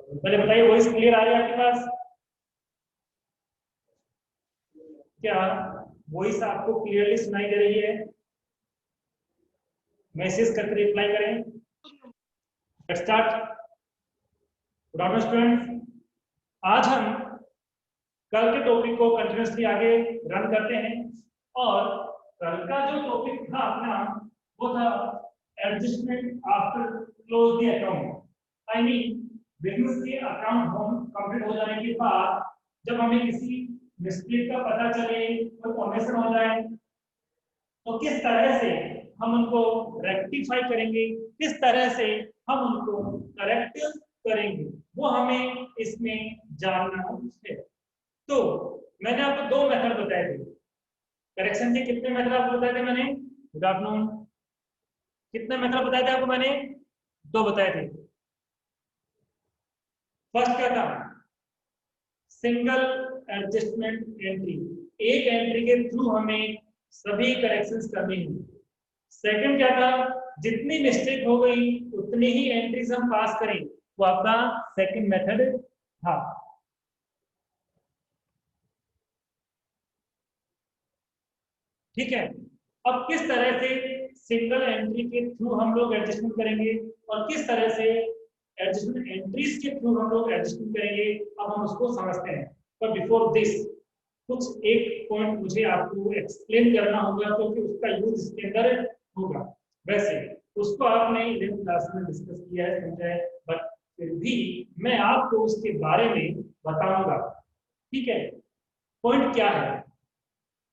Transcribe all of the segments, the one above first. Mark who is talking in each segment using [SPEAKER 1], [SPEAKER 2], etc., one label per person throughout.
[SPEAKER 1] पहले बताइए, voice clear आ रही है आपके पास? क्या वॉइस आपको क्लियरली सुनाई दे रही है? मैसेज करके रिप्लाई करें। Let's start. Good afternoon students, आज हम कल के टॉपिक को कंटिन्यूसली आगे रन करते हैं। और कल का जो टॉपिक था अपना, वो था adjustment after close the account. I mean business के अकाउंट होम कंप्लीट हो जाने के बाद जब हमें किसी मिस्टेक का पता चले, कोई फॉर्मेशन हो जाए, तो किस तरह से हम उनको रेक्टिफाई करेंगे, किस तरह से हम उनको करेक्ट करेंगे, वो हमें इसमें जानना है। तो मैंने आपको दो मेथड बताए थे करेक्शन के। कितने मेथड आपको बताए थे मैंने? Good afternoon. कितने मेथड बताए थे आपको मैंने? दो बताए थे। फर्स्ट क्या था? सिंगल एडजस्टमेंट एंट्री, एक एंट्री के थ्रू हमें सभी करेक्शंस करनी है। सेकंड क्या था? जितनी मिस्टेक हो गई उतनी ही एंट्रीज हम पास करें, वो आपका सेकंड मेथड था। ठीक है। अब किस तरह से सिंगल एंट्री के थ्रू हम लोग एडजस्टमेंट करेंगे और किस तरह से एडजस्टमेंट एंट्रीज के थ्रू हम लोग एडजस्टमेंट करेंगे, अब हम उसको समझते हैं। पर बिफोर दिस कुछ एक पॉइंट मुझे आपको एक्सप्लेन करना होगा, क्योंकि उसका यूज इसके अंदर होगा। वैसे उसको आपने 11th क्लास में डिस्कस किया है, समझा है, बट फिर भी मैं आपको उसके बारे में बताऊंगा। ठीक है। पॉइंट क्या है?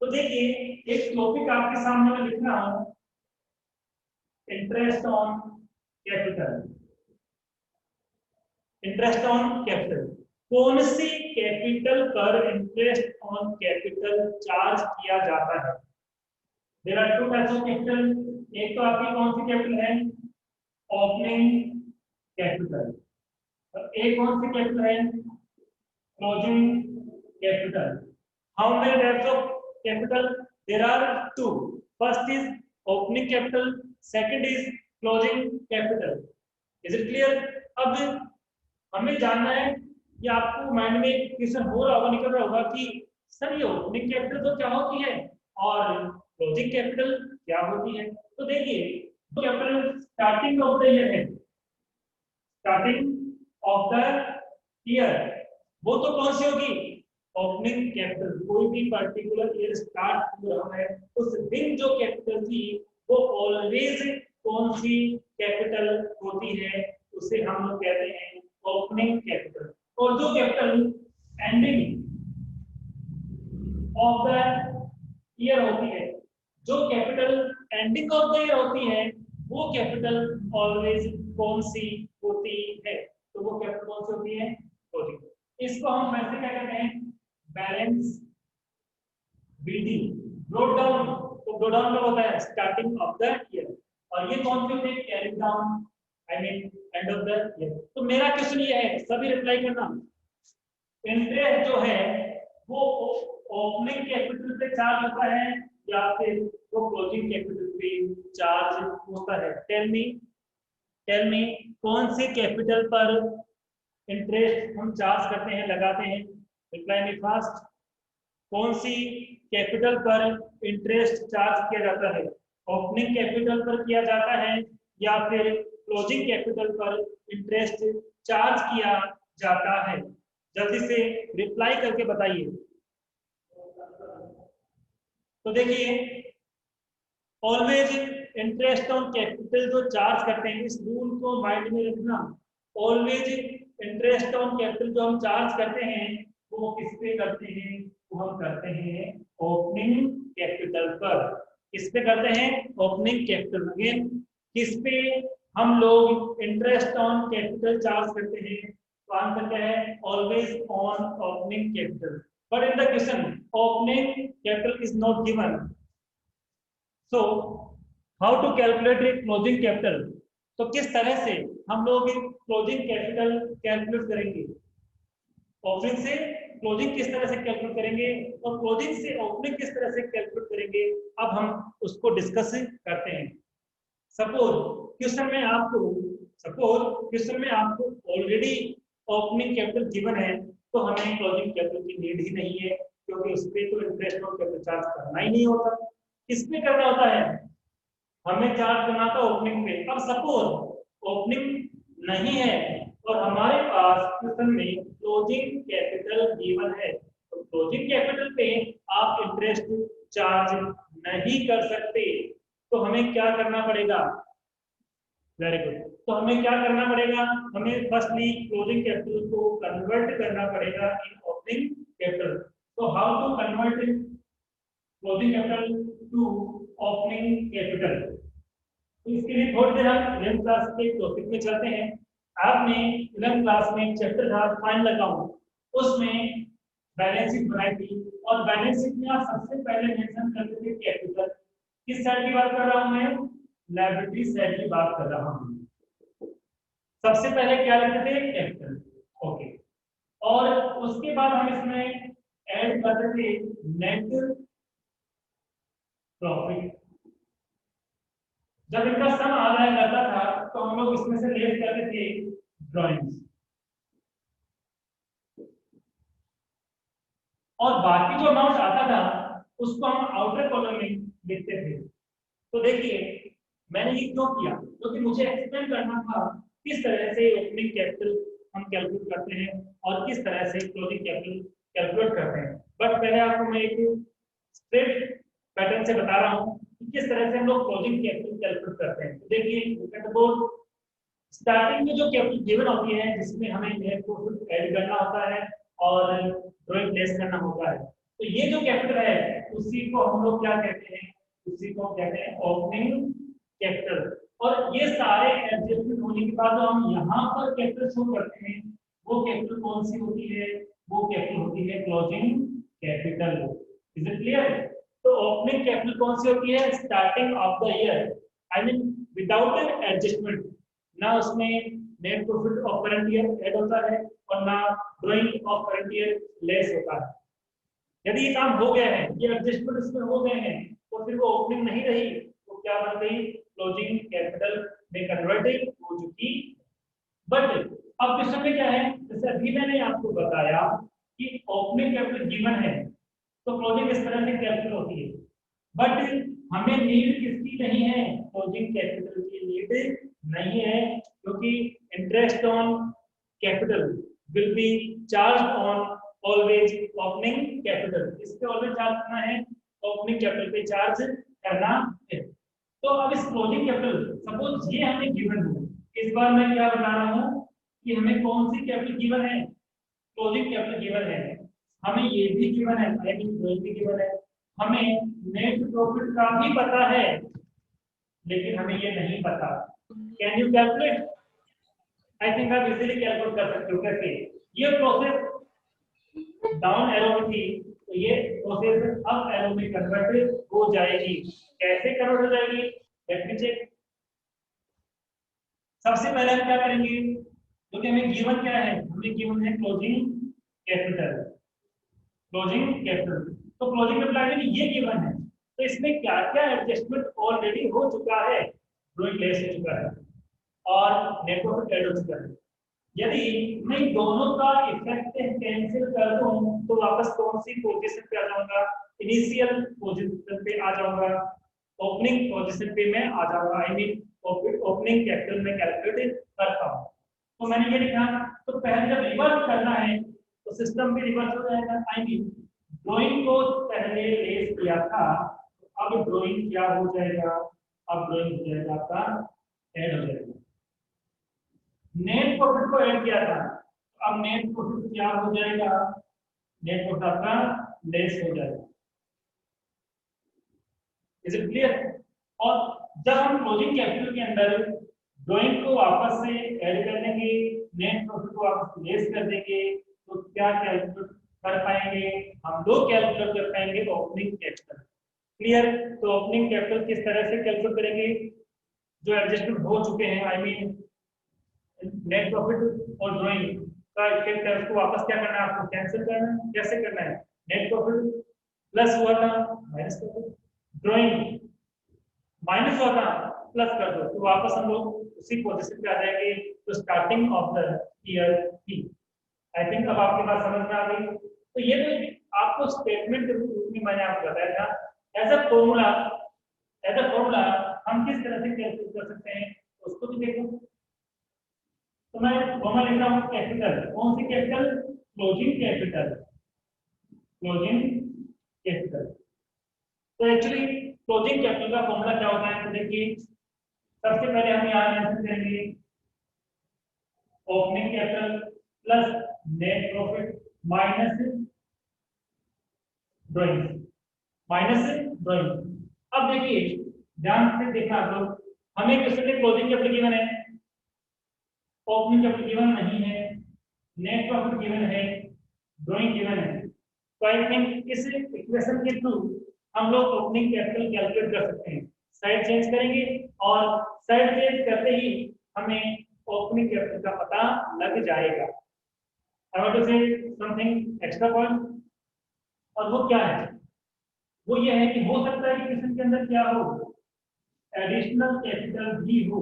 [SPEAKER 1] तो देखिए, एक टॉपिक आपके सामने मैं लिख रहा हूं, interest on capital. Interest on capital, कौन सी कैपिटल पर इंटरेस्ट ऑन कैपिटल चार्ज किया जाता है? There are two types of capital. एक तो आपकी कौन सी कैपिटल है? Opening capital. और एक कौन सी कैपिटल है? Closing capital. How many types of capital? There are two. First is opening capital, second is closing capital. Is it clear? अब हमें जानना है कि आपको माइंड में क्वेश्चन हो रहा होगा, निकल रहा होगा कि सर ये ओपनिंग कैपिटल तो क्या होती है और क्लोजिंग कैपिटल क्या होती है? तो देखिए, capital starting of the year है, स्टार्टिंग ऑफ द ईयर, वो तो कौन सी होगी? Opening capital. कोई भी पर्टिकुलर ईयर स्टार्ट हो रहा है, उस दिन जो कैपिटल थी वो ऑलवेज कौन सी कैपिटल होती है, उसे हम लोग कहते हैं ओपनिंग कैपिटल। और जो capital ending of the year होती है, जो capital ending of the year होती है, वो कैपिटल ऑलवेज कौन सी होती है? तो वो कैपिटल कौन सी होती है? क्लोजिंग। इसको हम वैसे क्या कहते हैं? Balance BD. ब्रोड डाउन, तो ब्रोड डाउन कब होता है? Starting of the year. और ये कौन सी होती है? Carry down, I mean end of the year. तो मेरा क्वेश्चन ये है, सभी रिप्लाई करना, इंटरेस्ट जो है वो ओपनिंग कैपिटल पे चार्ज होता है या फिर वो क्लोजिंग कैपिटल पे चार्ज होता है? टेल मी, कौन से कैपिटल पर इंटरेस्ट हम चार्ज करते हैं, लगाते हैं? Reply me fast. कौन सी कैपिटल पर इंटरेस्ट चार्ज किया जाता है? ओपनिंग कैपिटल पर किया जाता है या फिर क्लोजिंग कैपिटल पर इंटरेस्ट चार्ज किया जाता है? जल्दी से रिप्लाई करके बताइए। तो देखिए, ऑलवेज इंटरेस्ट ऑन कैपिटल जो चार्ज करते हैं, इस रूल को माइंड में रखना। ऑलवेज इंटरेस्ट ऑन कैपिटल जो हम चार्ज करते हैं, वो किस पे करते हैं? वो हम करते हैं ओपनिंग कैपिटल पर। किस पे करते हैं? Opening capital. अगेन, किस पे हम लोग इंटरेस्ट ऑन कैपिटल चार्ज करते हैं? तो आंसर क्या है? Always on opening capital. But in the question opening capital is not given, so how to calculate closing capital? तो किस तरह से हम लोग क्लोजिंग कैपिटल कैलकुलेट करेंगे? ओपनिंग से क्लोजिंग किस तरह से कैलकुलेट करेंगे और क्लोजिंग से ओपनिंग किस तरह से कैलकुलेट करेंगे, अब हम उसको डिस्कस करते हैं। सपोज क्वेश्चन में आपको ऑलरेडी ओपनिंग कैपिटल गिवन है तो हमें क्लोजिंग कैपिटल की नीड ही नहीं है, क्योंकि उस पर तो इंटरेस्ट और कैपिटल चार्ज करना ही नहीं होता। किस पे करना होता है? हमें चार्ज करना था ओपनिंग पे। अब सपोज ओपनिंग नहीं है और हमारे पास क्वेश्चन में क्लोजिंग कैपिटल गिवन है, तो क्लोजिंग कैपिटल पे आप इंटरेस्ट चार्ज नहीं कर सकते। तो हमें क्या करना पड़ेगा? Very good. तो हमें क्या करना पड़ेगा? हमें फर्स्टली क्लोजिंग कैपिटल को कन्वर्ट करना पड़ेगा इन ओपनिंग कैपिटल। तो how to convert closing capital to opening capital? तो इसके लिए थोड़ी देर हम 11th क्लास के टॉपिक में चलते हैं। आपने 11th क्लास में चैप्टर था फाइनल अकाउंट, उसमें बैलेंस शीट बनाई थी और बैलेंस शीट में आप सबसे पहले मेंशन करते थे कैपिटल। किस साइड की बात कर रहा हूं मैं? लायबिलिटी साइड की बात कर रहा हूं। सबसे पहले क्या लिखते थे? कैपिटल। ओके। और उसके बाद हम इसमें ऐड करते थे नेट प्रॉफिट। जब इनका सम आ जाया करता था तो हम लोग इसमें से लेस करते थे ड्राइंग्स, और बाकी जो अमाउंट आता था उसको हम आउटर कॉलम में लिखते थे। तो देखिए मैंने ये क्यों किया, क्योंकि मुझे एक्सप्लेन करना था किस तरह से ओपनिंग कैपिटल हम कैलकुलेट करते हैं और किस तरह से क्लोजिंग कैपिटल कैलकुलेट करते हैं। बट पहले आपको मैं एक स्ट्रेट पैटर्न से बता रहा हूँ कि किस तरह से हम लोग क्लोजिंग कैपिटल कैलकुलेट करते हैं। तो देखिए स्टार्टिंग में जो कैपिटल गिवन होती है जिसमें हमें नेट प्रॉफिट ऐड करना होता है और ड्रॉइंग प्लेस करना होता है, तो ये जो कैपिटल है उसी को हम लोग क्या कहते हैं? उसी को कहते हैं ओपनिंग कैपिटल। और ये सारे एडजस्टमेंट होने के बाद जो हम यहाँ पर कैपिटल शो करते हैं वो कैपिटल कौन सी होती है? वो कैपिटल होती है closing capital. Is it clear? तो ओपनिंग कैपिटल कौन सी होती है? Starting of the year, I mean without an adjustment, ना उसमें net profit of current year add होता है और ना drying of current year less होता है। यदि ये काम हो गया है, ये एडजस्टमेंट इसमें हो गए हैं, तो फिर वो ओपनिंग नहीं रही तो क्या बन गई? क्लोजिंग कैपिटल में कन्वर्टेड हो चुकी। बट अब क्वेश्चन में क्या है, जैसे अभी मैंने आपको बताया कि ओपनिंग कैपिटल गिवन है तो क्लोजिंग इस तरह से कैपिटल होती है। बट हमें नीड किसकी नहीं है? क्लोजिंग कैपिटल की नीड नहीं है, क्योंकि interest on capital will be charge on always opening capital. इस पे ऑलवेज चार्ज करना है, ओपनिंग कैपिटल पे चार्ज करना है। तो अब इस क्लोजिंग कैपिटल सपोज ये हमें गिवन है, इस बार मैं क्या बता रहा हूँ कि हमें कौन सी कैपिटल गिवन है? क्लोजिंग कैपिटल गिवन है। हमें ये भी गिवन है, आई मीन ड्राइंग भी गिवन है, हमें नेट प्रॉफिट का भी पता है, लेकिन हमें ये नहीं पता। Can you calculate? I think आप इजीली कैलकुलेट कर सकते हो। कैसे? ये प्रोसेस डाउन एरो में थी तो ये प्रोसेस अप एरो में कन्वर्ट हो जाएगी। कैसे कन्वर्ट हो जाएगी? Let me check. सबसे पहले हम क्या करेंगे, क्योंकि हमें गिवन क्या है? हमें गिवन है क्लोजिंग कैपिटल। क्लोजिंग कैपिटल, तो क्लोजिंग कैपिटल ये गिवन है, तो इसमें क्या क्या एडजस्टमेंट ऑलरेडी हो चुका है? ड्राइंग लेस हो चुका है और नेट प्रॉफिट ऐड हो चुका है। यदि मैं दोनों का इफेक्ट कैंसिल कर दूं तो वापस कौन सी पोजीशन पे आ जाऊंगा? इनिशियल पोजीशन पे आ जाऊंगा, ओपनिंग पोजीशन पे मैं आ जाऊंगा, आई मीन ओपनिंग कैपिटल में कैलकुलेट करता हूं। तो मैंने ये लिखा, तो पहले जब रिवर्स करना है तो सिस्टम भी रिवर्स हो जाएगा। आई मीन ड्राइंग को पहले लेस किया था, अब ड्राइंग क्या हो जाएगा? अब ड्राइंग हो जाएगा आपका ऐड हो जाएगा। नेट प्रॉफिट को ऐड किया था, अब नेट प्रॉफिट क्या हो जाएगा? नेट प्रॉफिट आपका लेस हो जाएगा। Is it clear? और जब हम क्लोजिंग कैपिटल के अंदर ड्राइंग को वापस से ऐड कर देंगे, नेट प्रॉफिट को वापस लेस कर देंगे, तो क्या कैलकुलेट कर पाएंगे? हम लोग कैलकुलेट कर पाएंगे ओपनिंग कैपिटल। क्लियर? तो ओपनिंग कैपिटल किस तरह से कैलकुलेट करेंगे? जो एडजस्टमेंट हो चुके हैं, आई मीन नेट प्रॉफिट और ड्राइंग का इफेक्ट है, उसको वापस क्या करना है? आपको कैंसिल करना है। कैसे करना है? नेट प्रॉफिट प्लस हुआ था माइनस कर दो, ड्राइंग माइनस हुआ था प्लस कर दो तो वापस हम लोग उसी पोजीशन पे आ जाएंगे तो स्टार्टिंग ऑफ द ईयर थी। आई थिंक अब आपके पास समझ में आ गई। तो ये तो आपको स्टेटमेंट के रूप में मैंने आपको बताया था। एज अ फॉर्मूला हम किस तरह से कैलकुलेट कर सकते हैं उसको भी देखो। तो मैं फॉर्मूला लिख रहा हूँ कैपिटल, कौन सी capital? Closing capital, closing capital. तो एक्चुअली क्लोजिंग कैपिटल का फॉर्मूला क्या होता है? तो देखिए सबसे पहले हम यहाँ मेंशन करेंगे opening capital plus net profit minus drawing, minus drawing. अब देखिए ध्यान से देखना तो हमें क्वेश्चन में क्लोजिंग कैपिटल गिवन है, ओपनिंग कैपिटल गिवन नहीं है, नेट प्रॉफिट गिवन है, ड्राइंग गिवन है। तो आई थिंक इस इक्वेशन के थ्रू हम लोग ओपनिंग कैपिटल कैलकुलेट कर सकते हैं। साइड चेंज करेंगे और साइड चेंज करते ही हमें ओपनिंग कैपिटल का पता लग जाएगा। I want to say something extra point, और वो क्या है? वो ये है कि हो सकता है कि क्वेश्चन के अंदर क्या हो, एडिशनल कैपिटल भी हो।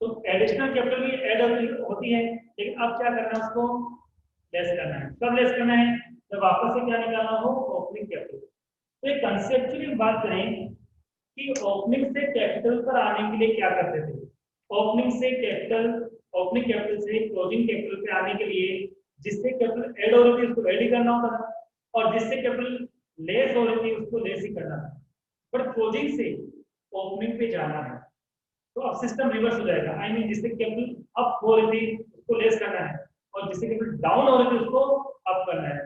[SPEAKER 1] तो एडिशनल कैपिटल भी ऐड होती है, लेकिन अब क्या करना है, उसको लेस करना है। कब लेस करना है? जब वापस से क्या निकालना हो, ओपनिंग कैपिटल। तो एक कंसेप्चुअली बात करें कि ओपनिंग से कैपिटल पर आने के लिए क्या करते थे। ओपनिंग से कैपिटल, ओपनिंग कैपिटल से क्लोजिंग कैपिटल पे आने के लिए जिससे कैपिटल ऐड हो रही थी उसको ऐड ही करना होता था, और जिससे कैपिटल लेस हो रही थी उसको लेस ही करना था। बट क्लोजिंग से ओपनिंग पे जाना है तो अब सिस्टम रिवर्स हो जाएगा। आई मीन जिससे कैपिटल अप हो रही थी उसको लेस करना है, और जिससे कैपिटल डाउन हो रही थी उसको अप करना है।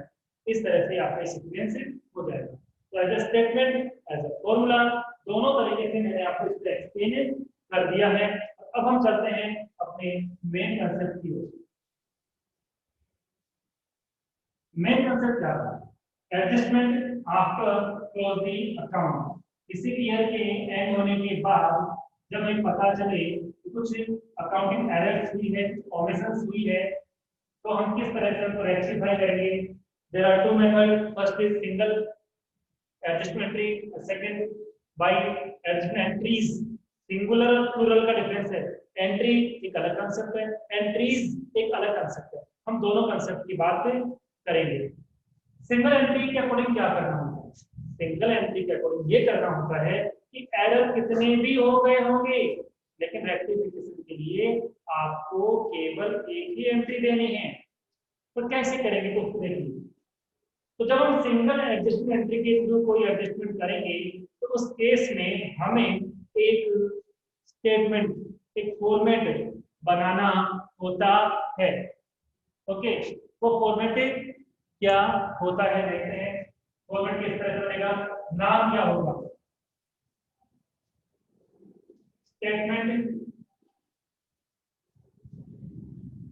[SPEAKER 1] इस तरह से आपका सीक्वेंस हो जाएगा। तो as a statement, as a formula, दोनों तरीके से मैंने आपको इसको एक्सप्लेन कर दिया है। अब हम चलते हैं अपने मेन कंसेप्ट की ओर। मेन कंसेप्ट क्या था? Adjustment after closing account. किसी ईयर के एंड होने के बाद जब हमें पता चले कि कुछ अकाउंटिंग एरर्स हुई है, ओमिशंस हुई है, तो हम किस तरह से उनको रेक्टिफाई करेंगे। There are two method, first is single adjustment entry, second by adjustment entries. Singular और प्लूरल का डिफरेंस है। एंट्री एक अलग कांसेप्ट है, एंट्रीज एक अलग कांसेप्ट है। हम दोनों कांसेप्ट की बात करेंगे। सिंगल एंट्री के अकॉर्डिंग क्या करना होता है? सिंगल एंट्री के अकॉर्डिंग ये करना होता है कि एरर कितने भी हो गए होंगे, लेकिन रेक्टिफिकेशन के लिए आपको केवल एक ही एंट्री देनी है। तो कैसे करेंगे तो देखिए। तो जब हम सिंगल एडजस्टमेंट एंट्री के थ्रू कोई एडजस्टमेंट करेंगे तो उस केस में हमें एक स्टेटमेंट, एक फॉर्मेट बनाना होता है। ओके, वो फॉर्मेट क्या होता है देखते हैं। फॉर्मेट किस तरह से बनेगा, नाम क्या होगा? Statement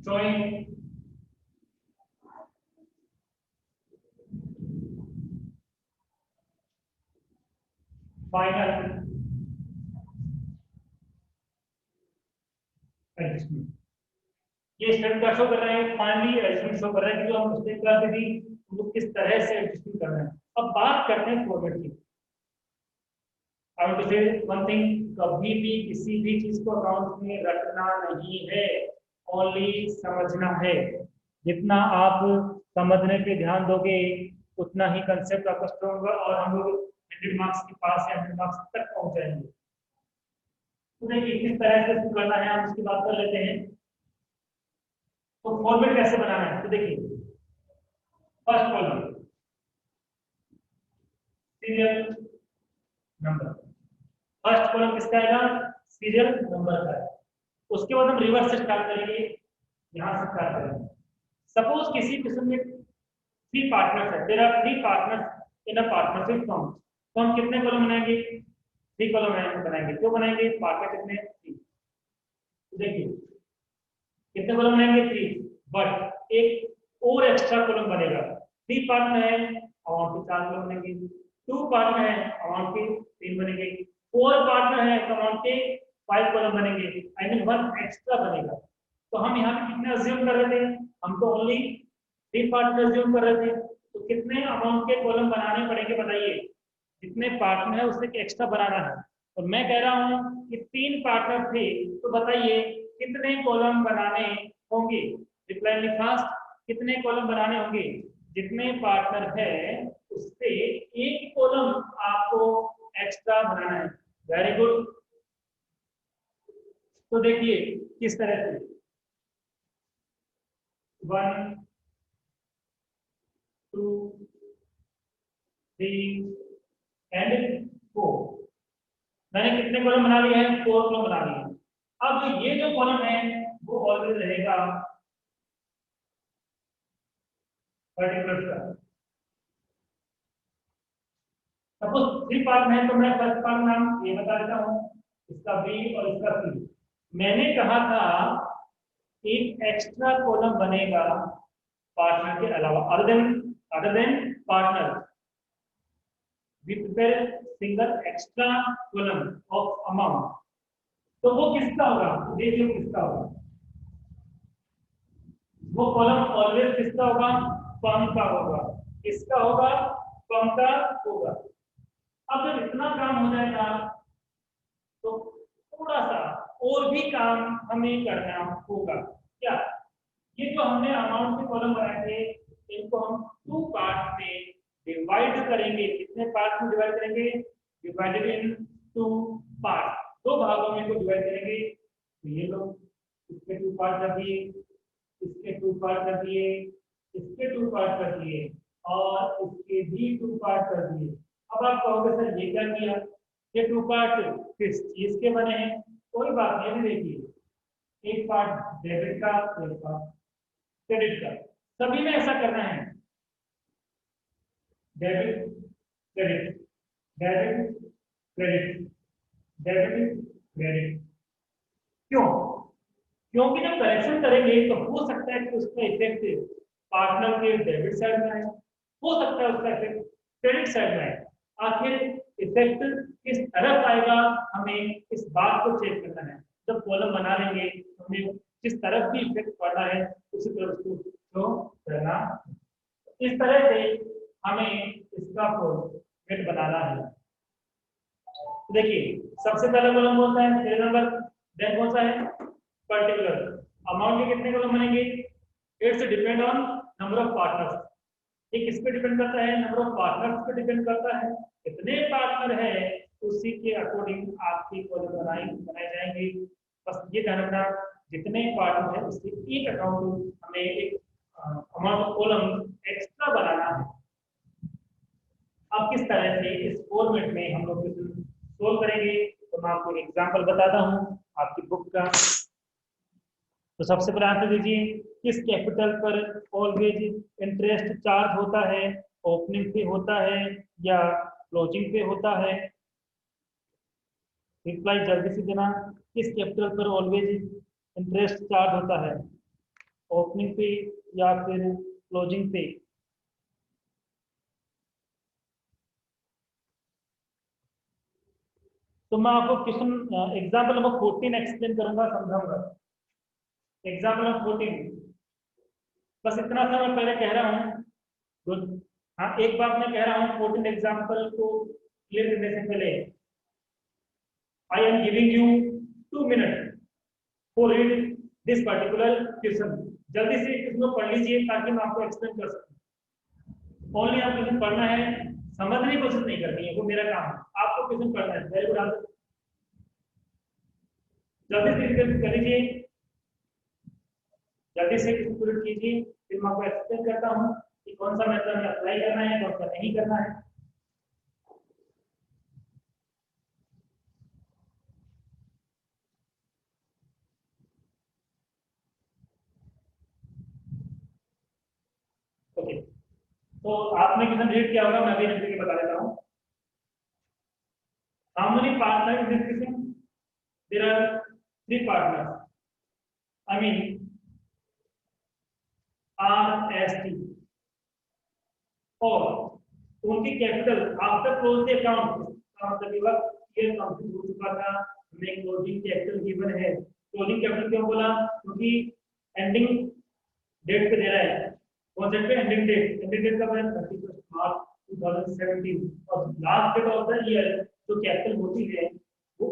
[SPEAKER 1] showing final adjustment. ये स्टेटमेंट क्या शो कर रहे हैं? फाइनली एडजस्टमेंट शो कर रहे हैं कि जो हम मिस्टेक करते थे वो किस तरह से एडजस्टमेंट कर रहे हैं। अब बात करते हैं फॉर्मेट की। आई वांट टू से वन थिंग, कभी भी किसी भी चीज को अकाउंट में रखना नहीं है, ओनली समझना है। जितना आप समझने पे ध्यान दोगे उतना ही कंसेप्ट आपका स्ट्रॉन्ग होगा और हम लोग 100 मार्क्स के पास या 100 मार्क्स तक पहुंच जाएंगे। तो देखिए किस तरह से इसको करना है, हम इसकी बात कर लेते हैं। तो फॉर्मेट कैसे बनाना है? तो देखिए first column serial number, first column किसका आएगा? सीरियल नंबर का है। उसके बाद हम रिवर्स से स्टार्ट करेंगे, यहां से स्टार्ट करेंगे। सपोज किसी किस्म में 3 पार्टनर्स है, there are 3 partners in a partnership firm, तो हम कितने कॉलम बनाएंगे? 3 कॉलम बनाएंगे। क्यों बनाएंगे? पार्टनर कितने हैं? 3। तो देखिए कितने कॉलम बनाएंगे? 3, बट एक और एक्स्ट्रा कॉलम बनेगा। 3 पार्टनर है, अमाउंट के 4 कॉलम बनेंगे। 2 पार्टनर है, अमाउंट के 3 बनेंगे। 4 पार्टनर है, तो अमाउंट के 5 कॉलम बनेंगे। आई मीन 1 एक्स्ट्रा बनेगा। तो हम यहाँ पे कितने अज्यूम कर रहे थे? हम तो ओनली 3 पार्टनर अज्यूम कर रहे थे। तो कितने अमाउंट के कॉलम बनाने पड़ेंगे बताइए? जितने पार्टनर है उससे एक्स्ट्रा बनाना है। और मैं कह रहा हूं कि 3 पार्टनर थे, तो बताइए कितने कॉलम बनाने होंगे? रिप्लाई मी फास्ट, कितने कॉलम बनाने होंगे? जितने पार्टनर है उससे एक कॉलम आपको एक्स्ट्रा बनाना है। Very good. तो देखिए किस तरह से 1 2 3 एंड 4। मैंने कितने कॉलम बना लिए हैं? 4 कॉलम बना लिए हैं। अब ये जो कॉलम है वो ऑलवेज रहेगा पर्टिकुलर का। सपोज 3 पार्ट है, तो मैं फर्स्ट पार्ट नाम ये बता देता हूँ, इसका बी और इसका सी। मैंने कहा था एक एक्स्ट्रा कॉलम बनेगा पार्टनर के अलावा, other than partner. We prepare single extra column of amount. तो वो किसका होगा? देखिए किसका होगा। वो कॉलम ऑलवेज किसका होगा? फर्म का होगा। किसका होगा? फर्म का होगा। अब जब इतना काम हो जाएगा तो थोड़ा सा और भी काम हमें करना होगा। क्या? ये जो हमने अमाउंट के कॉलम बनाए थे, इनको हम 2 पार्ट में डिवाइड करेंगे। कितने पार्ट में डिवाइड करेंगे? Divided in 2 part. 2 भागों में इसको डिवाइड करेंगे। तो ये लोग इसके 2 पार्ट कर दिए, इसके 2 पार्ट कर दिए, इसके 2 पार्ट कर दिए और इसके भी 2 पार्ट कर दिए। अब आप कहोगे सर ये क्या किया? ये 2 पार्ट किस चीज के बने हैं? कोई बात नहीं, देखिए एक पार्ट डेबिट का, एक पार्ट क्रेडिट का। सभी में ऐसा करना है, debit credit, debit credit, debit credit. क्यों? क्योंकि जब करेक्शन करेंगे तो हो सकता है कि उसका इफेक्ट पार्टनर के डेबिट साइड में आए, हो सकता है उसका इफेक्ट क्रेडिट साइड में आए। आखिर इफेक्ट किस तरफ आएगा, हमें इस बात को चेक करना है। जब कॉलम बना लेंगे तो हमें किस तरफ भी इफेक्ट पड़ना है उसी तरफ उसको शो करना। इस तरह से हमें इसका फॉर्मेट बनाना है। देखिए सबसे पहला कॉलम कौन सा है? Serial number. देन कौन सा है? पर्टिकुलर। अमाउंट के कितने कॉलम बनेंगे? It's depend on number of partners. ये किस पे डिपेंड करता है? नंबर ऑफ पार्टनर्स पे डिपेंड करता है। कितने पार्टनर है उसी के अकॉर्डिंग आपकी कॉलम बनाई जाएंगे। बस ये ध्यान रखना, जितने पार्टनर है उससे एक अकाउंट हमें एक अमाउंट ऑफ कॉलम एक्स्ट्रा बनाना है। अब किस तरह से इस फॉर्मेट में हम लोग सोल्व करेंगे, तो मैं आपको एग्जांपल बताता हूँ आपकी बुक का। तो सबसे पहले आंसर दीजिए, किस कैपिटल पर ऑलवेज इंटरेस्ट चार्ज होता है? ओपनिंग पे होता है या क्लोजिंग पे होता है? रिप्लाई जल्दी से देना। किस कैपिटल पर ऑलवेज इंटरेस्ट चार्ज होता है? ओपनिंग पे या फिर क्लोजिंग पे? तो मैं आपको क्वेश्चन एग्जाम्पल नंबर 14 एक्सप्लेन करूंगा, समझाऊंगा। एग्जाम्पल नंबर 14, बस इतना सा मैं पहले कह रहा हूँ। गुड। हाँ एक बात मैं कह रहा हूँ, 14 एग्जाम्पल को क्लियर करने से पहले I am giving you 2 minute for read this particular question. जल्दी से इसको पढ़ लीजिए ताकि मैं आपको एक्सप्लेन कर सकूं। ओनली आप क्वेश्चन पढ़ना है, समझने की कोशिश नहीं करनी है, वो मेरा काम है। आपको क्वेश्चन पढ़ना है। Very good answer. जल्दी से कर लीजिए, जल्दी से पूरी कीजिए, फिर मैं आपको एक्सप्लेन करता हूँ कि कौन सा मेथड में अप्लाई करना है, कौन सा नहीं करना है। ओके, तो आपने क्वेश्चन रीड किया होगा, मैं भी रीड करके बता देता हूँ। How many partner in this question? There are 3 partners, I mean RST, और उनकी capital after close the account का मतलब ये बात क्लियर कंप्लीट हो चुका था। हमें क्लोजिंग कैपिटल गिवन है। क्लोजिंग कैपिटल क्यों बोला? क्योंकि एंडिंग डेट पे दे रहा है। कौन से पे? Ending date. एंडिंग डेट कब है? 31 मार्च 2017। और last date of the year जो कैपिटल होती है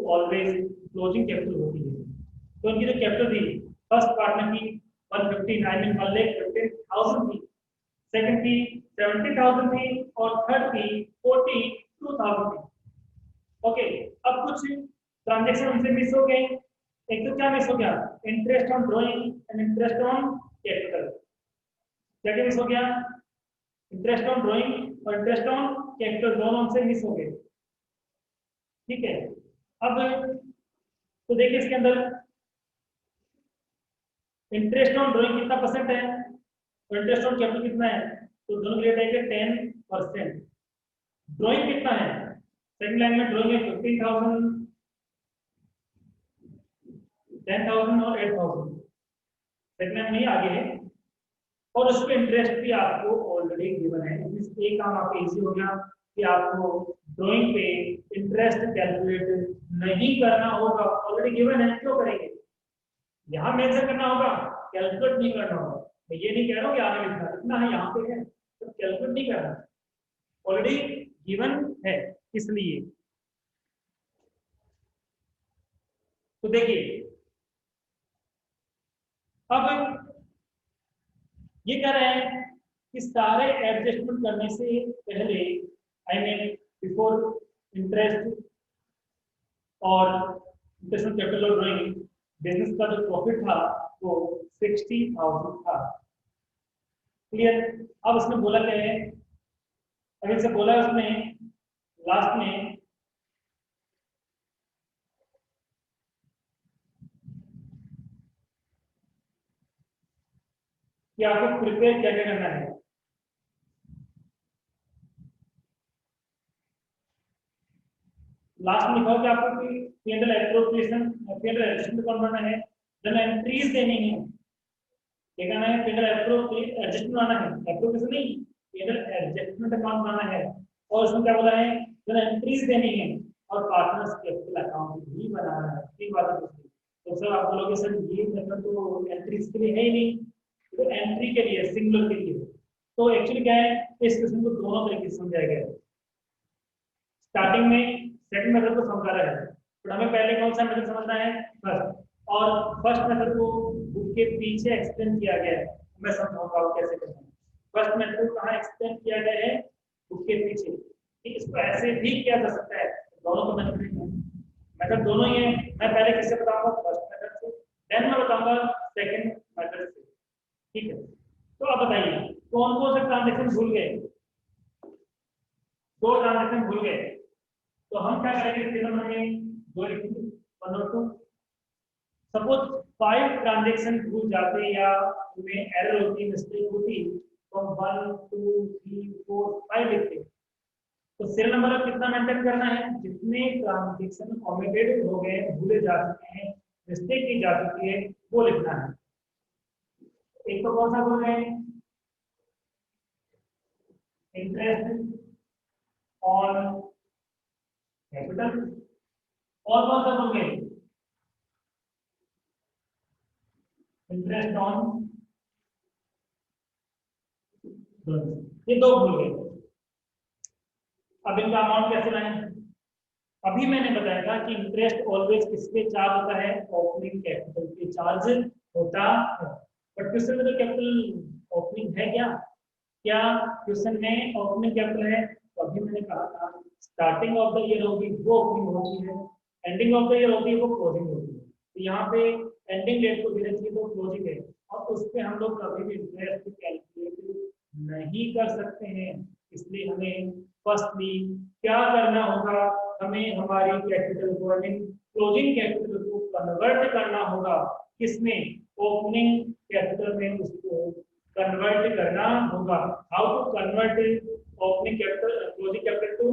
[SPEAKER 1] ऑलवेज क्लोजिंग कैपिटल होती है। तो इनकी जो कैपिटल थी फर्स्ट पार्टनर की 150 आई मीन 1,15,000 थी, सेकंड की 70,000 थी और थर्ड की 42,000 थी। ओके, अब कुछ ट्रांजेक्शन उनसे मिस हो गए। एक तो क्या मिस हो गया, interest on drawing and interest on capital. क्या क्या मिस हो गया, इंटरेस्ट ऑन ड्रॉइंग और इंटरेस्ट ऑन कैपिटल दोनों हमसे मिस हो गए। ठीक है, अब तो देखिए इसके अंदर इंटरेस्ट ऑन ड्रॉइंग कितना परसेंट है और इंटरेस्ट ऑन कैपिटल कितना है, तो दोनों के रेट है 10%। ड्रॉइंग कितना है, सेकंड लाइन में ड्रॉइंग है 15,000, 10,000 और 8,000, सेकंड लाइन में आगे है। और उस पर इंटरेस्ट भी आपको ऑलरेडी गिवन है। एक काम आपका इजी हो गया कि आपको ड्राइंग पे इंटरेस्ट कैलकुलेट नहीं करना होगा, ऑलरेडी गिवन है, क्यों करेंगे, यहाँ मेंशन करना होगा, कैलकुलेट नहीं करना होगा। मैं ये नहीं कह रहा हूँ कि आगे लिखना इतना है, यहाँ पे है तो कैलकुलेट नहीं करना, ऑलरेडी गिवन है इसलिए। तो देखिए अब ये कह रहे हैं कि सारे एडजस्टमेंट करने से पहले, आई मीन बिफोर इंटरेस्ट और इंटरेस्ट कैपिटल और ड्राइंग, बिजनेस का जो प्रॉफिट था वो 60,000 था। क्लियर। अब उसने बोला क्या है, अभी से बोला उसने लास्ट में कि आपको प्रिपेयर क्या क्या करना है। लास्ट में लिखा हो कि आपको पी&एल एप्रोप्रिएशन, पी&एल एडजस्टमेंट कौन करना है, जब एंट्रीज देनी है, क्या करना है, पी&एल एडजस्टमेंट बनाना है, एप्रोप्रिएशन नहीं, पी&एल एडजस्टमेंट अकाउंट बनाना है। और उसमें क्या बोला है, जब एंट्रीज देनी है और पार्टनर्स कैपिटल अकाउंट भी बनाना है। तीन बातें पूछी। तो सर आप बोलोगे सर ये मेथड तो एंट्रीज के लिए है ही नहीं, तो एंट्री के लिए सिंगुलर के लिए। तो एक्चुअली क्या है, इस क्वेश्चन को दोनों तरीके से समझाया गया है। स्टार्टिंग में सेकंड मेथड को समझा रहा है, बट हमें पहले कौन सा मेथड समझना है, फर्स्ट। और फर्स्ट मेथड को बुक के पीछे एक्सप्लेन किया गया है, मैं समझाऊंगा वो कैसे करना है। फर्स्ट मेथड को कहाँ एक्सप्लेन किया गया है, बुक के पीछे। ठीक, इसको ऐसे भी किया जा सकता है, दोनों तो मेथड है, मेथड दोनों ही है। मैं पहले किससे बताऊंगा, फर्स्ट मेथड से, देन मैं बताऊंगा सेकंड मेथड से। ठीक है, तो अब बताइए कौन कौन से ट्रांजेक्शन भूल गए, दो ट्रांजेक्शन भूल गए, तो हम क्या करेंगे, इसके नंबर में दो लिखेंगे, 1 और 2। सपोज 5 ट्रांजेक्शन भूल जाते या उनमें एरर होती, मिस्टेक होती, तो हम 1 2 3 4 5 लिखते। तो सीरियल नंबर अब कितना मेंटेन करना है, जितने ट्रांजेक्शन ओमिटेड हो गए, भूले जा चुके हैं, मिस्टेक की जा चुकी है, वो लिखना है। एक तो कौन सा बोल रहे हैं, इंटरेस्ट ऑन कैपिटल, और कौन सा बोल गए, इंटरेस्ट ऑन, ये दो भूल गए। अब इनका अमाउंट कैसे लाएं, अभी मैंने बताया था कि इंटरेस्ट ऑलवेज किसके चार्ज होता है, ओपनिंग कैपिटल के चार्ज होता है। बट क्वेश्चन में तो कैपिटल ओपनिंग है क्या, क्या क्वेश्चन में ओपनिंग कैपिटल है, तो अभी मैंने कहा था स्टार्टिंग ऑफ द ईयर होगी वो ओपनिंग होती है, एंडिंग ऑफ द ईयर होती है वो क्लोजिंग होती है। तो यहाँ पे एंडिंग डेट को देना चाहिए तो क्लोजिंग है, और उस पर हम लोग कभी भी इंटरेस्ट कैलकुलेट नहीं कर सकते हैं। इसलिए हमें फर्स्टली क्या करना होगा, हमें हमारी कैपिटल को, क्लोजिंग कैपिटल को कन्वर्ट करना होगा, किसमें, ओपनिंग कैपिटल में उसको कन्वर्ट करना होगा। How to convert opening capital, closing capital to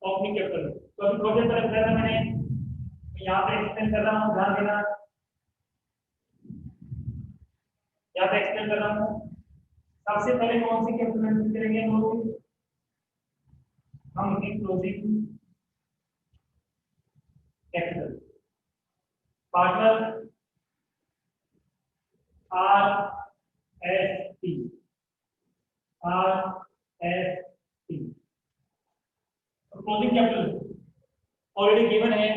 [SPEAKER 1] opening capital. तो अभी थोड़ी देर पहले था मैंने, यहाँ पे एक्सप्लेन कर रहा हूँ, ध्यान देना, यहाँ पे एक्सप्लेन कर रहा हूँ। सबसे पहले कौन सी कैपिटल मेंशन करेंगे हम लोग, हम closing capital, partner RST, RST। Closing capital already given है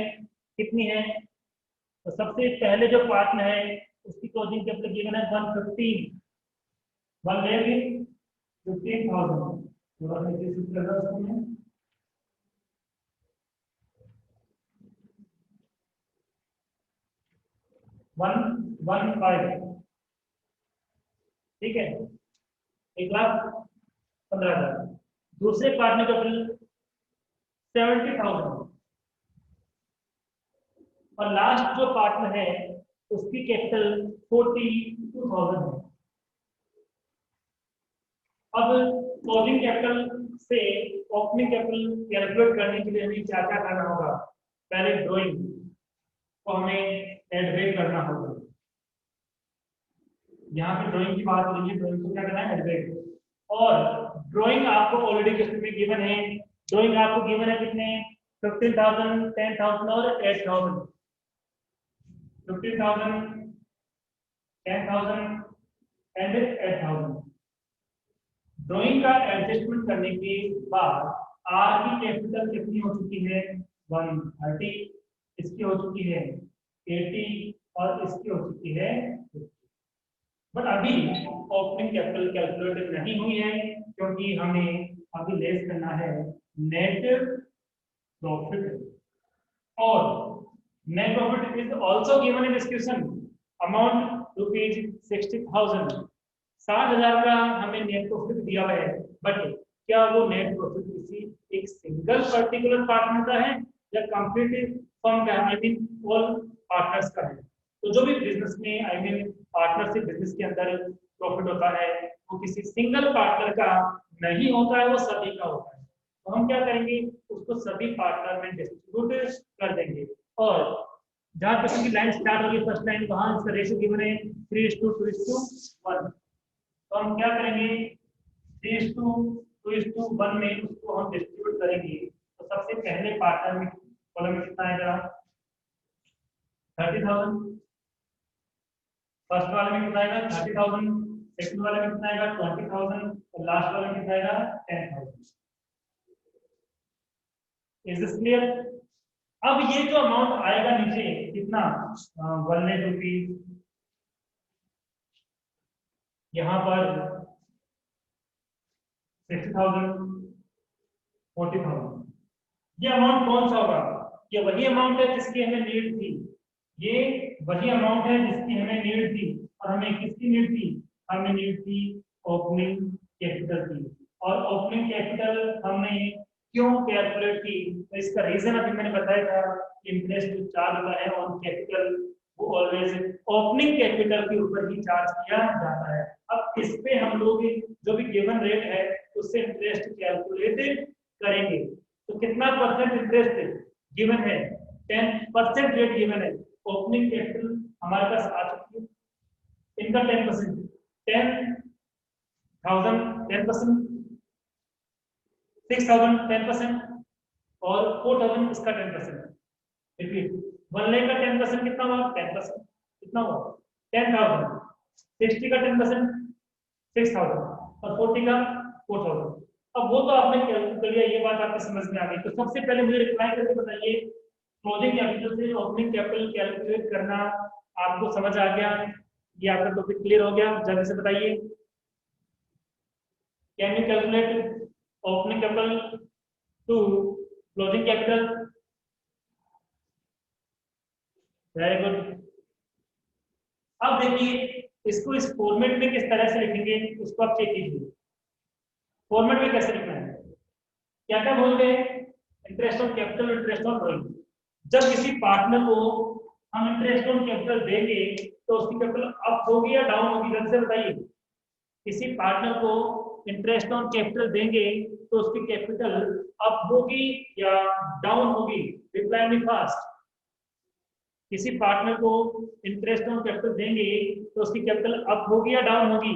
[SPEAKER 1] कितनी है? तो सबसे पहले जो पार्टनर है उसकी क्लोजिंग कैपिटल गिवन है 115, 1 लेंगे 15,000, थोड़ा सा इसे शिफ्ट कर दो उसमें 115, ठीक है, 1,15,000। दूसरे पार्टनर कैपिटल 70,000 और लास्ट जो पार्टनर है उसकी कैपिटल 42,000 है। अब क्लोजिंग कैपिटल से ओपनिंग कैपिटल कैलकुलेट करने के लिए हमें क्या क्या करना होगा? पहले ड्राइंग को हमें एडवेट करना होगा। यहाँ पे ड्राइंग की बात हो रही है, ड्राइंग को क्या करना है? एडवेट। और ड्राइंग आपको ऑलरेडी किस में गिवन है? ड्राइंग आपको गिवन है कितने? 15,000, 10,000 और 8,000। 15,000, 10,000 एंड 8,000। ड्राइंग का एडजस्टमेंट करने के बाद आर की कैपिटल कितनी हो चुकी है? 130, इसकी हो चुकी है 80 और इसकी हो चुकी है 50। बट अभी ओपनिंग कैपिटल कैलकुलेट नहीं हुई है क्योंकि हमें अभी लेस करना है नेट प्रॉफिट। और net profit is also given in this question, amount rupees 60,000। 60,000 का हमें नेट प्रॉफिट दिया हुआ है, बट क्या वो नेट प्रॉफिट किसी एक सिंगल पर्टिकुलर पार्टनर का है या कंप्लीट फर्म का है? आई मीन ऑल पार्टनर्स का है। तो जो भी बिजनेस में आई मीन पार्टनरशिप बिजनेस के अंदर प्रॉफिट होता है वो किसी सिंगल पार्टनर का नहीं होता है, वो सभी का होता है। तो हम क्या करेंगे? उसको सभी पार्टनर में डिस्ट्रीब्यूट कर देंगे। और जहां पे लाइन स्टार्ट होगी फर्स्ट लाइन, वहां इसका रेशियो गिवन है 3:2:1। तो हम क्या करेंगे? 3:2:1 में उसको हम डिस्ट्रीब्यूट करेंगे। तो सबसे पहले पार्टनर में कॉलम में कितना आएगा? 30,000। फर्स्ट वाले में कितना आएगा? 30,000। सेकंड वाले में कितना आएगा? 20,000। और लास्ट वाले में कितना आएगा? 10,000। Is this clear? अब ये जो अमाउंट आएगा नीचे कितना? 1 रुपीज, यहाँ पर 60,000, 40,000। ये अमाउंट कौन सा होगा? ये वही अमाउंट है जिसकी हमें नीड थी। ये वही अमाउंट है जिसकी हमें नीड थी। और हमें किसकी नीड थी? हमें नीड थी ओपनिंग कैपिटल की। और ओपनिंग कैपिटल हमने क्यों कैलकुलेट की? तो इसका रीजन अभी मैंने बताया था। इंटरेस्ट जो चार्ज होता है ऑन कैपिटल वो ऑलवेज ओपनिंग कैपिटल के ऊपर ही चार्ज किया जाता है। अब इस पे हम लोग जो भी गिवन रेट है उससे इंटरेस्ट कैलकुलेट करेंगे। तो कितना परसेंट इंटरेस्ट गिवन है? 10% रेट गिवन है। ओपनिंग कैपिटल हमारे पास आ चुकी है, इनका 10%, 10,000 10%, 6,000 10% और 4,000 इसका 10%। रिपीट, 1 लाख का 10% कितना हुआ? 10%। कितना हुआ? 10,000। 60 का 10% 6,000 और 40 का 4,000। अब वो तो आपने कैलकुलेट कर लिया, ये बात आपको समझ में आ गई। तो सबसे पहले मुझे रिप्लाई करके बताइए, क्लोजिंग कैपिटल से ओपनिंग कैपिटल कैलकुलेट करना आपको समझ आ गया? ये आपका टॉपिक क्लियर हो गया? जल्दी से बताइए, can you calculate opening capital to closing capital? Very good. अब देखिए इसको इस फॉर्मेट में किस तरह से लिखेंगे उसको आप चेक कीजिए। फॉर्मेट में कैसे लिखना है? क्या क्या बोल रहे हैं? Interest on capital, interest on drawing. जब किसी पार्टनर को हम इंटरेस्ट ऑन कैपिटल देंगे तो उसकी कैपिटल अप होगी या डाउन होगी? जल्दी से बताइए। किसी पार्टनर को इंटरेस्ट ऑन कैपिटल देंगे तो उसकी कैपिटल अप होगी या डाउन होगी? Reply me fast. किसी पार्टनर को इंटरेस्ट ऑन कैपिटल देंगे तो उसकी कैपिटल अप होगी या डाउन होगी?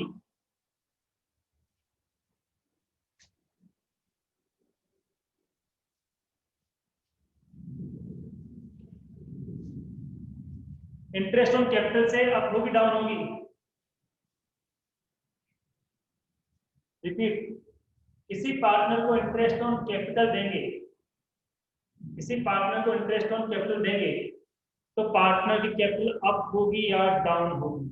[SPEAKER 1] इंटरेस्ट ऑन कैपिटल से अप होगी डाउन होगी? रिपीट, किसी पार्टनर को इंटरेस्ट ऑन कैपिटल देंगे किसी पार्टनर को इंटरेस्ट ऑन कैपिटल देंगे तो पार्टनर की कैपिटल अप होगी या डाउन होगी?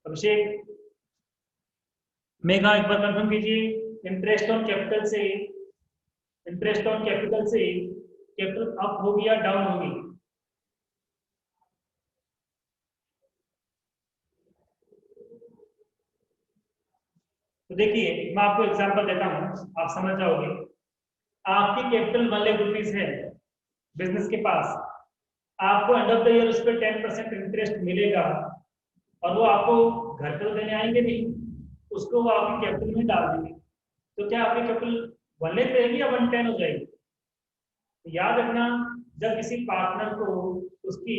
[SPEAKER 1] अभिषेक, मेघा, एक बार कंफर्म कीजिए। इंटरेस्ट ऑन कैपिटल से कैपिटल अप होगी या डाउन होगी? तो देखिए, मैं आपको एग्जांपल देता हूं, आप समझ जाओगे। आपकी कैपिटल 1,00,000 रुपीज है बिजनेस के पास, आपको एंड ऑफ द ईयर उस पर 10% इंटरेस्ट मिलेगा, और वो आपको घर पर देने आएंगे नहीं, उसको वो आपकी कैपिटल में डाल देंगे। तो क्या आपकी कैपिटल 1,00,000 रहेगी या 110 हो जाएगी? तो याद रखना, जब किसी पार्टनर को उसकी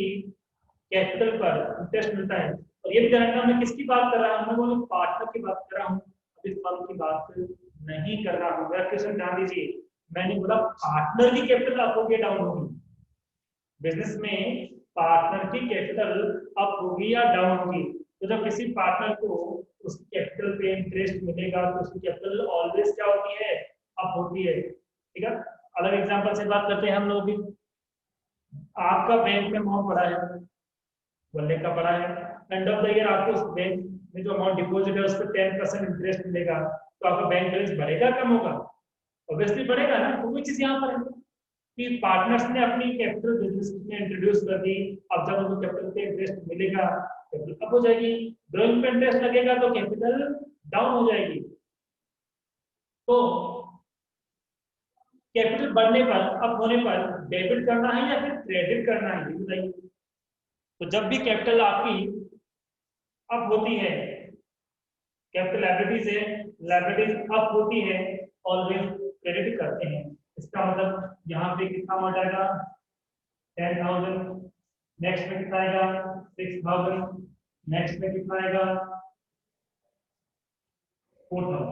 [SPEAKER 1] कैपिटल पर इंटरेस्ट मिलता है, और ये भी ध्यान रखना, मैं किसकी बात कर रहा हूँ, मैं वो पार्टनर की बात कर रहा हूँ, अभी फर्म की बात नहीं कर रहा हूँ। मेरा क्वेश्चन ध्यान दीजिए, मैंने बोला पार्टनर की कैपिटल अप होगी डाउन होगी? बिजनेस में पार्टनर की कैपिटल अप होगी या डाउन होगी? तो जब किसी पार्टनर को उसकी कैपिटल पे इंटरेस्ट मिलेगा तो उसकी कैपिटल ऑलवेज क्या होती है? अप होती है। ठीक है, अलग एग्जांपल से बात करते हैं हम लोग भी। आपका बैंक में अमाउंट पड़ा है, 1,00,000 का पड़ा है, एंड ऑफ द ईयर आपको उस बैंक में जो अमाउंट डिपॉजिट है उस पर 10% इंटरेस्ट मिलेगा, तो आपका बैंक बैलेंस बढ़ेगा कम होगा? ऑब्वियसली बढ़ेगा ना। तो वही चीज यहाँ पर है कि पार्टनर्स ने अपनी कैपिटल बिजनेस में इंट्रोड्यूस कर दी। अब जब उनको कैपिटल पे इंटरेस्ट मिलेगा, कैपिटल अप हो जाएगी। ड्रॉइंग पे इंटरेस्ट लगेगा तो कैपिटल डाउन हो जाएगी। तो कैपिटल बढ़ने पर, अप होने पर डेबिट करना है या फिर क्रेडिट करना है, ये बताइए। तो जब भी कैपिटल आपकी अप होती है, कैपिटल लायबिलिटीज है, लायबिलिटीज अप होती है, ऑलवेज क्रेडिट करते हैं। इसका मतलब यहाँ पे कितना अमाउंट आएगा? 10,000। नेक्स्ट में कितना आएगा? 6,000। नेक्स्ट में कितना आएगा? 4,000।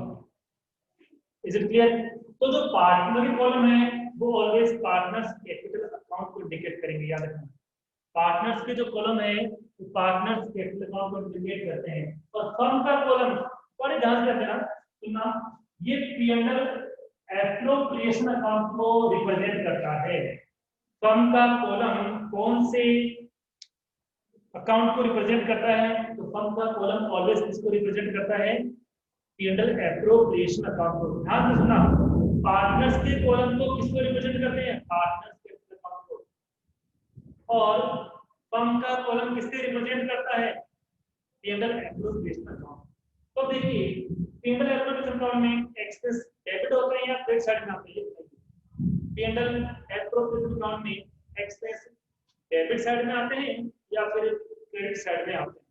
[SPEAKER 1] Is it clear? तो जो पार्टनर कॉलम है वो ऑलवेज पार्टनर्स कैपिटल अकाउंट को इंडिकेट करेंगे, याद रखना। पार्टनर्स के जो कॉलम है वो पार्टनर्स कैपिटल अकाउंट को इंडिकेट करते हैं, और फर्म का कॉलम बड़े ध्यान से रखना, सुनना, ये पीएनएल एप्रोप्रिएशन अकाउंट को रिप्रेजेंट करता है। फर्म का कॉलम कौन से अकाउंट को रिप्रेजेंट करता है? तो फर्म का कॉलम ऑलवेज किसको रिप्रेजेंट करता है? पीएनएल एप्रोप्रिएशन अकाउंट को। ध्यान से सुना, पार्टनर्स के कॉलम को किसको रिप्रेजेंट करते हैं? पार्टनर्स के अकाउंट को। और फर्म का कॉलम किससे रिप्रेजेंट करता है? PNL appropriation account. तो देखिए, पीएनएल एप्रोप्रिएशन अकाउंट में एक्सेस डेबिट होते हैं या क्रेडिट साइड में आते हैं? पीएनएल एप्रोप्रिएशन अकाउंट में एक्सेस डेबिट साइड में आते हैं या फिर क्रेडिट साइड में आते हैं?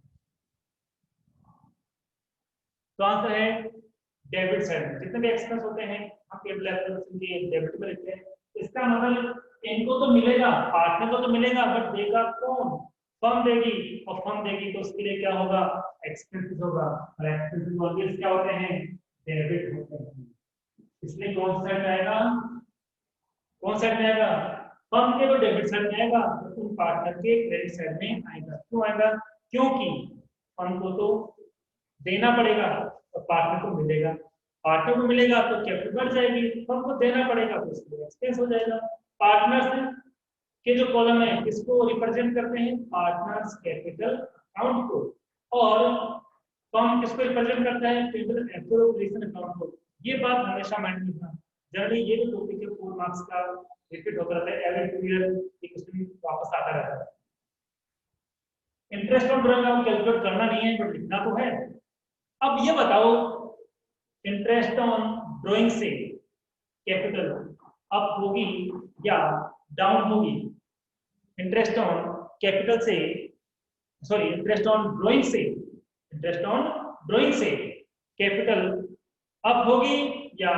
[SPEAKER 1] तो आंसर है डेबिट साइड में। जितने भी एक्सपेंस होते हैं हम पीएनएल एप्रोप्रिएशन के डेबिट में लिखते हैं। इसका मतलब इनको तो मिलेगा, पार्टनर को तो मिलेगा, बट देगा कौन? फर्म देगी, और फर्म देगी तो उसके लिए क्या होगा? एक्सपेंसेस होगा, और एक्सपेंसेस ऑलवेज क्या होते हैं? डेबिट होते हैं। इसलिए कौन सा साइड में आएगा? कौन साइड में आएगा? फर्म के तो डेबिट साइड में आएगा, तो पार्टनर के क्रेडिट साइड में आएगा। क्यों आएगा? क्योंकि फर्म को तो देना पड़ेगा और पार्टनर को मिलेगा। पार्टनर को मिलेगा तो कैपिटल बढ़ जाएगी, फर्म को देना पड़ेगा तो उसके एक्सपेंस हो जाएगा। पार्टनर्स के जो कॉलम है किसको रिप्रेजेंट करते हैं? पार्टनर्स कैपिटल अकाउंट को। और फर्म किसको रिप्रेजेंट करता है? पीएनएल एप्रोप्रिएशन अकाउंट को। ये बात हमेशा माइंड में रखना। जनरली ये जो टॉपिक है 4 मार्क्स का रिपीट होता रहता है, एवरी 2 ईयर ये क्वेश्चन वापस आता रहता है। इंटरेस्ट ऑन ड्रॉइंग आपको कैलकुलेट करना नहीं है, बट लिखना तो है। अब ये बताओ, इंटरेस्ट ऑन ड्रॉइंग से कैपिटल अप होगी या डाउन होगी? इंटरेस्ट ऑन कैपिटल से, सॉरी, इंटरेस्ट ऑन ड्रॉइंग से, इंटरेस्ट ऑन ड्रॉइंग से कैपिटल अप होगी या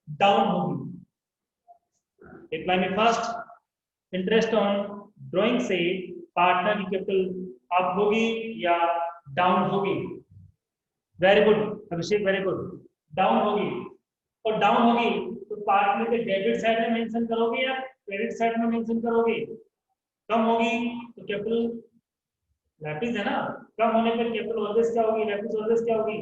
[SPEAKER 1] डाउन होगी? रिप्लाई में फर्स्ट, इंटरेस्ट ऑन ड्रॉइंग से पार्टनर की कैपिटल अप होगी या डाउन होगी? वेरी गुड अभिषेक, वेरी गुड, डाउन होगी। और डाउन होगी तो पार्टनर के डेबिट साइड में मेंशन करोगे या क्रेडिट साइड में मेंशन करोगे? कम होगी तो कैपिटल लैपिस है ना, कम होने पर कैपिटल ऑलवेज क्या होगी? लैपिस ऑलवेज क्या होगी?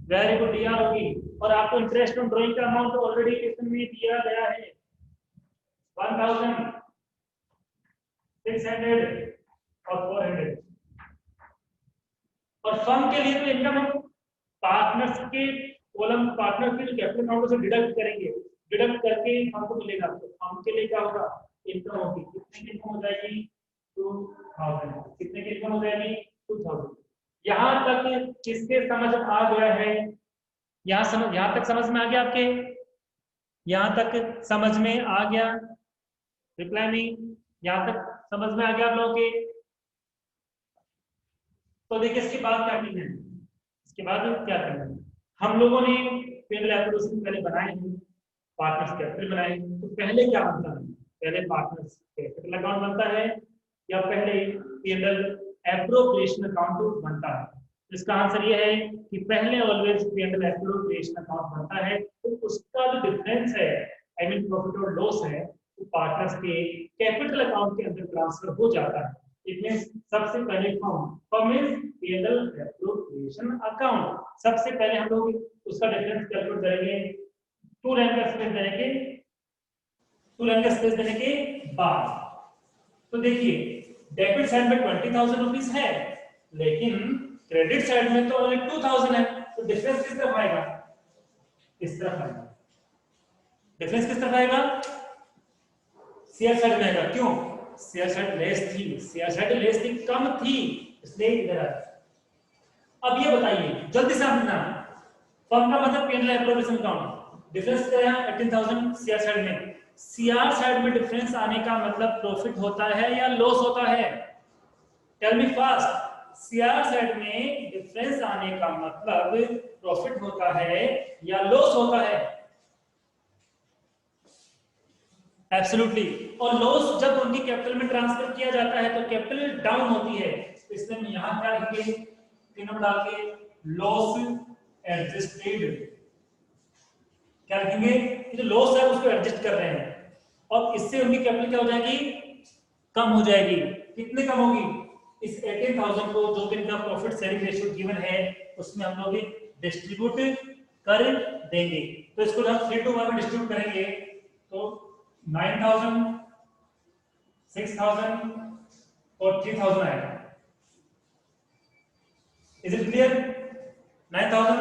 [SPEAKER 1] वेरी गुड, डीआर होगी। और आपको इंटरेस्ट ऑन ड्राइंग का अमाउंट ऑलरेडी क्वेश्चन में दिया गया है 1600 और 400। और फर्म के लिए तो इनकम हम पार्टनर्स के कॉलम, पार्टनर के कैपिटल अकाउंट से डिडक्ट करेंगे, डिडक्ट करके हमको मिलेगा। तो फर्म के लिए क्या होगा, इनकम होगी, कितने की इनकम हो जाएगी 2000। कितने की इनकम हो जाएगी 2000। यहाँ तक किसके समझ आ गया है? यहाँ तक समझ में आ गया आपके? यहाँ तक समझ में आ गया? रिप्लाई मी, यहाँ तक समझ में आ गया आप लोगों के? तो देखिए इसके बाद क्या करना है, इसके बाद क्या करना है, हम लोगों ने पहले एप्लीकेशन पहले बनाए हैं, पार्टनर्स कैपिटल बनाए। तो पहले क्या बनता है, पहले पार्टनर्स कैपिटल अकाउंट बनता है या पहले पीएनएल एप्रोप्रिएशन अकाउंट बनता है? इसका आंसर ये है कि पहले ऑलवेज पीएनएल एप्रोप्रिएशन अकाउंट बनता है। तो उसका जो डिफरेंस है, आई मीन प्रॉफिट और लॉस है, वो पार्टनर्स के कैपिटल अकाउंट के अंदर ट्रांसफर हो जाता है। इट मींस सबसे पहले firm is PNL appropriation account. सबसे पहले हम लोग उसका डिफरेंस कैलकुलेट करेंगे, टू रैंक का स्पेस देने के, टू रैंक का स्पेस देने के बाद। तो देखिए डेबिट साइड में 20,000 रुपीज है, लेकिन क्रेडिट साइड में तो ओनली 2,000 है। तो डिफरेंस किस तरफ आएगा, इस तरफ आएगा। डिफरेंस किस तरफ आएगा, शेयर साइड में आएगा। क्यों, शेयर साइड लेस थी, शेयर साइड लेस थी, कम थी, इसलिए इधर आया। अब ये बताइए जल्दी से समझना, फर्म का मतलब पीएनएल एप्रोप्रिएशन अकाउंट, डिफरेंस क्या है 18,000 शेयर साइड में। शेयर साइड में डिफरेंस आने का मतलब प्रॉफिट होता है या लॉस होता है? Tell me fast, share side में डिफरेंस आने का मतलब प्रॉफिट होता है या लॉस होता है? एब्सोल्युटली। और लॉस जब उनकी कैपिटल में ट्रांसफर किया जाता है तो कैपिटल डाउन होती है। इसलिए हम यहां क्या लिखेंगे, तीन नंबर डाल के लॉस एडजस्टेड, क्या लिखेंगे, जो लॉस है उसको एडजस्ट कर रहे हैं, और इससे उनकी कैपिटल क्या हो जाएगी, कम हो जाएगी। कितने कम होगी, इस 18,000 को जो भी इनका प्रॉफिट शेयरिंग रेशियो गिवन है उसमें हम लोग डिस्ट्रीब्यूट कर देंगे। तो इसको हम 3 to 1 में डिस्ट्रीब्यूट करेंगे तो 9,000, 6,000 और 3,000 आएगा। Is it clear? 9,000,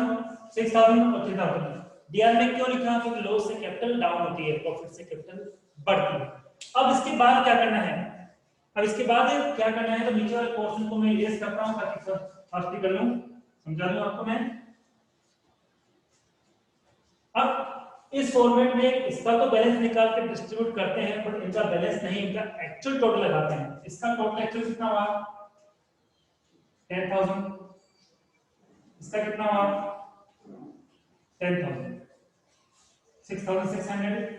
[SPEAKER 1] 6,000 और 3,000। डीआर में क्यों लिखा, क्योंकि लॉस से कैपिटल डाउन होती है, प्रॉफिट से कैपिटल बढ़ती है। अब इसके बाद क्या करना है, अब इसके बाद क्या करना है, तो नीचे वाले पोर्शन को मैं इरेज करता हूं ताकि फास्ट कर लूं, समझा दूं आपको मैं। अब इस फॉर्मेट में इसका तो बैलेंस निकाल के डिस्ट्रीब्यूट करते हैं, बट इनका बैलेंस नहीं, इनका एक्चुअल टोटल लगाते हैं। इसका टोटल एक्चुअल कितना हुआ 10,000, इसका कितना हुआ 10,000, 6,600,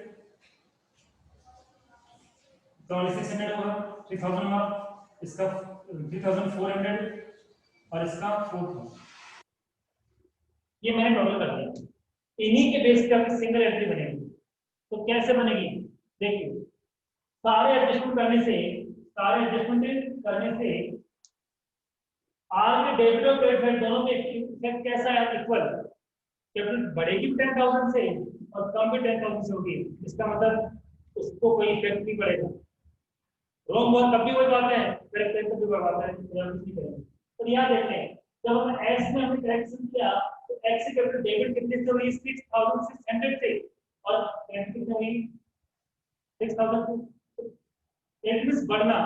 [SPEAKER 1] तो 600 हुआ, 3,000 हुआ, इसका 3,400 और इसका 4,000। ये मैंने टोटल कर दिया। इन्हीं के बेस पे आपकी सिंगल एंट्री बनेगी। तो कैसे बनेगी, देखिए सारे एडजस्टमेंट करने से, सारे एडजस्टमेंट करने से आर के डेबिट और क्रेडिट साइड दोनों के इफेक्ट कैसा है, इक्वल। कैपिटल बढ़ेगी 10,000 से और कम भी 10,000 से होगी, इसका मतलब उसको कोई इफेक्ट नहीं पड़ेगा। रॉन्ग बहुत तब भी वही बात है, करेक्ट करेक्ट तब भी वही बात है, नहीं करेंगे। तो यहाँ देखते हैं, जब हमने एक्स में हमने करेक्शन किया तो एक्स से कैपिटल डेबिट कितने से हुई 6,600 से, और क्रेडिट कितने हुई 6,000 से। डेट मींस बढ़ना,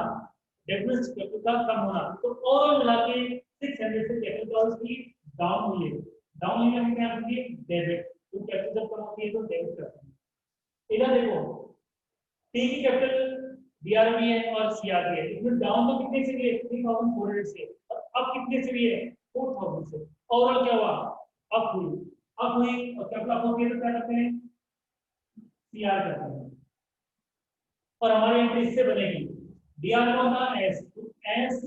[SPEAKER 1] डेट मींस कैपिटल का कम होना। तो ओवरऑल मिला के 600 से कैपिटल की डाउन हुई है। डाउन हुई है क्या होती है, डेबिट। तो कैपिटल जब कम होती है तो डेबिट करते हैं। इधर देखो टी की कैपिटल डीआरबी है और सीआरबी है, इसमें डाउन तो कितने से भी है 3,400 से, और अब कितने से भी है 4,000 से। ओवरऑल क्या हुआ, अप हुई, अप हुई, और कैपिटल अप होती है तो क्या करते हैं, सीआर करते हैं। और हमारी एंट्री इससे बनेगी, डीआर कौन था एस, तो एस